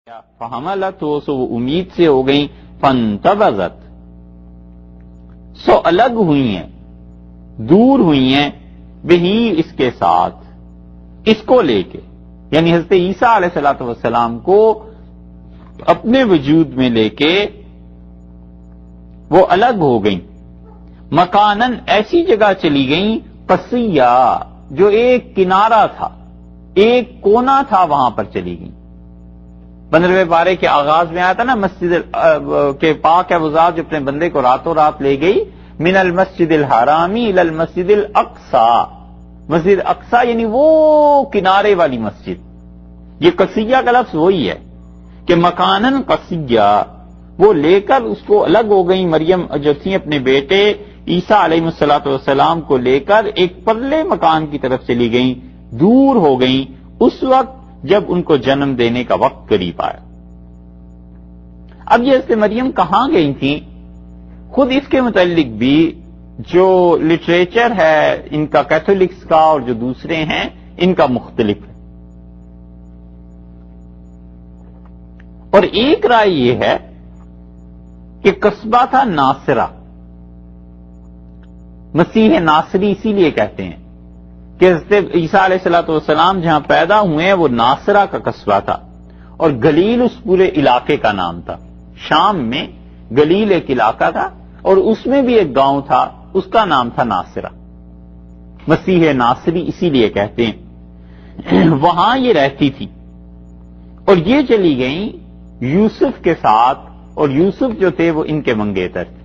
فحملت ہو سو وہ امید سے ہو گئی، فانتبذت سو الگ ہوئی ہیں، دور ہوئی ہیں، بہی اس کے ساتھ، اس کو لے کے، یعنی حضرت عیسیٰ علیہ الصلوۃ والسلام کو اپنے وجود میں لے کے وہ الگ ہو گئیں، مکانن ایسی جگہ چلی گئیں، قصیہ جو ایک کنارہ تھا، ایک کونا تھا، وہاں پر چلی گئیں۔ 15ویں پارے کے آغاز میں آیا تھا نا، مسجد کے پاک ہے وہ ذات جو اپنے بندے کو راتوں رات لے گئی، من المسجد الحرامی الی المسجد الاقصی، مسجد اقصی یعنی وہ کنارے والی مسجد۔ یہ قصیہ کا لفظ وہی ہے کہ مکانن قصیہ، وہ لے کر اس کو الگ ہو گئی، مریم جو تھی اپنے بیٹے عیسیٰ علیہ الصلوۃ والسلام کو لے کر ایک پرلے مکان کی طرف چلی گئیں، دور ہو گئیں، اس وقت جب ان کو جنم دینے کا وقت قریب آیا۔ اب یہ حضرت مریم کہاں گئی تھیں، خود اس کے متعلق بھی جو لٹریچر ہے ان کا کیتھولکس کا اور جو دوسرے ہیں ان کا مختلف ہے، اور ایک رائے یہ ہے کہ قصبہ تھا ناصرہ، مسیح ناصری اسی لیے کہتے ہیں کہ حضرت عیسیٰ علیہ الصلوۃ والسلام جہاں پیدا ہوئے ہیں وہ ناصرہ کا قصبہ تھا، اور گلیل اس پورے علاقے کا نام تھا۔ شام میں گلیل ایک علاقہ تھا اور اس میں بھی ایک گاؤں تھا، اس کا نام تھا ناصرہ، مسیح ناصری اسی لیے کہتے ہیں۔ وہاں یہ رہتی تھی اور یہ چلی گئیں یوسف کے ساتھ، اور یوسف جو تھے وہ ان کے منگیتر تھے،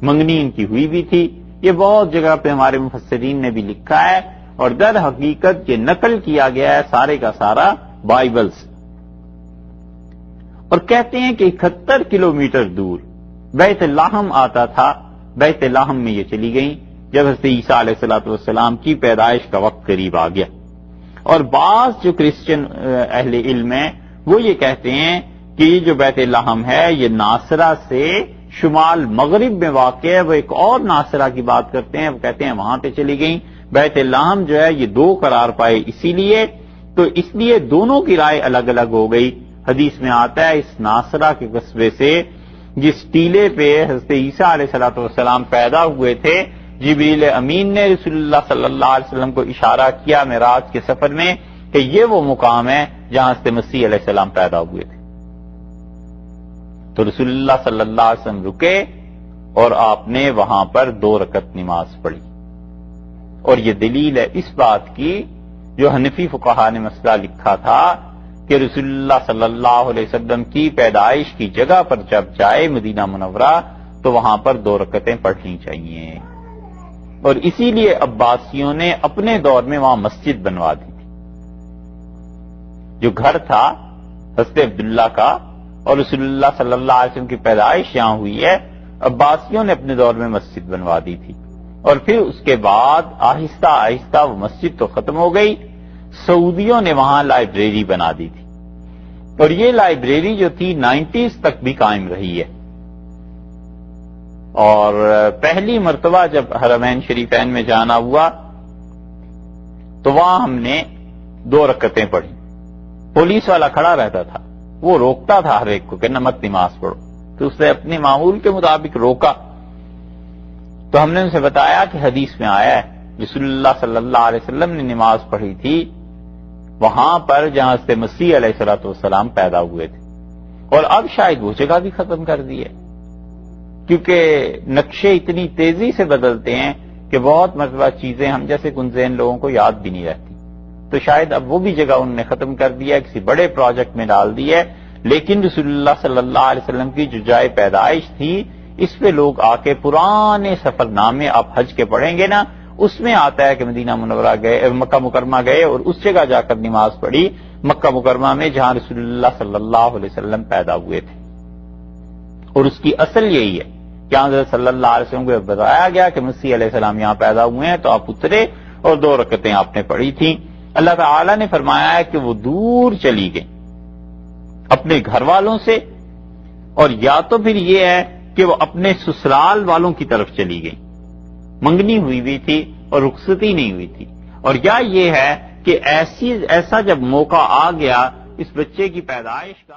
منگنی ان کی ہوئی بھی تھی۔ یہ بہت جگہ پہ ہمارے مفسرین نے بھی لکھا ہے، اور در حقیقت یہ نقل کیا گیا ہے سارے کا سارا بائبل سے، اور کہتے ہیں کہ 71 کلومیٹر دور بیت لحم آتا تھا، بیت لحم میں یہ چلی گئیں جب حضرت عیسیٰ علیہ الصلوۃ والسلام کی پیدائش کا وقت قریب آ گیا۔ اور بعض جو کرسچن اہل علم ہیں وہ یہ کہتے ہیں کہ یہ جو بیت لحم ہے یہ ناصرہ سے شمال مغرب میں واقع ہے، وہ ایک اور ناصرہ کی بات کرتے ہیں، وہ کہتے ہیں وہاں پہ چلی گئیں۔ بیت لحم جو ہے یہ دو قرار پائے اسی لیے، تو اس لیے دونوں کی رائے الگ الگ ہو گئی۔ حدیث میں آتا ہے اس ناصرہ کے قصبے سے جس ٹیلے پہ حضرت عیسیٰ علیہ الصلوۃ والسلام پیدا ہوئے تھے، جبریل امین نے رسول اللہ صلی اللہ علیہ وسلم کو اشارہ کیا معراج کے سفر میں کہ یہ وہ مقام ہے جہاں حضرت مسیح علیہ السلام پیدا ہوئے تھے۔ تو رسول اللہ صلی اللہ علیہ وسلم رکے اور آپ نے وہاں پر 2 رکعت نماز پڑھی، اور یہ دلیل ہے اس بات کی جو حنفی فقہا نے مسئلہ لکھا تھا کہ رسول اللہ صلی اللہ علیہ وسلم کی پیدائش کی جگہ پر جب جائے مدینہ منورہ تو وہاں پر 2 رکعتیں پڑھنی چاہیے، اور اسی لیے عباسیوں نے اپنے دور میں وہاں مسجد بنوا دی تھی۔ جو گھر تھا حضرت عبداللہ کا اور رسول اللہ صلی اللہ علیہ وسلم کی پیدائش یہاں ہوئی ہے، عباسیوں نے اپنے دور میں مسجد بنوا دی تھی، اور پھر اس کے بعد آہستہ آہستہ وہ مسجد تو ختم ہو گئی، سعودیوں نے وہاں لائبریری بنا دی تھی، اور یہ لائبریری جو تھی 90s تک بھی قائم رہی ہے۔ اور پہلی مرتبہ جب حرمین شریفین میں جانا ہوا تو وہاں ہم نے 2 رکعتیں پڑھی، پولیس والا کھڑا رہتا تھا، وہ روکتا تھا ہر ایک کو کہ نمک نماز پڑھو، تو اس نے اپنے معمول کے مطابق روکا، تو ہم نے ان سے بتایا کہ حدیث میں آیا ہے رسول اللہ صلی اللہ علیہ وسلم نے نماز پڑھی تھی وہاں پر جہاں سے مسیح علیہ الصلوۃ والسلام پیدا ہوئے تھے، اور اب شاید وہ جگہ بھی ختم کر دی ہے، کیونکہ نقشے اتنی تیزی سے بدلتے ہیں کہ بہت مرتبہ چیزیں ہم جیسے گنزین لوگوں کو یاد بھی نہیں رہتی، تو شاید اب وہ بھی جگہ انہوں نے ختم کر دیا ہے، کسی بڑے پروجیکٹ میں ڈال دی ہے، لیکن رسول اللہ صلی اللہ علیہ وسلم کی جو جائے پیدائش تھی اس پہ لوگ آ کے پرانے سفر نامے آپ حج کے پڑھیں گے نا، اس میں آتا ہے کہ مدینہ منورہ گئے، مکہ مکرمہ گئے اور اس جگہ جا کر نماز پڑھی، مکہ مکرمہ میں جہاں رسول اللہ صلی اللہ علیہ وسلم پیدا ہوئے تھے۔ اور اس کی اصل یہی ہے کہ حضرت صلی اللہ علیہ وسلم کو بتایا گیا کہ مسیح علیہ السلام یہاں پیدا ہوئے ہیں، تو آپ اترے اور 2 رکعتیں آپ نے پڑھی تھیں۔ اللہ تعالی نے فرمایا ہے کہ وہ دور چلی گئی اپنے گھر والوں سے، اور یا تو پھر یہ ہے کہ وہ اپنے سسرال والوں کی طرف چلی گئی، منگنی ہوئی بھی تھی اور رخصتی نہیں ہوئی تھی، اور یا یہ ہے کہ ایسا جب موقع آ گیا اس بچے کی پیدائش کا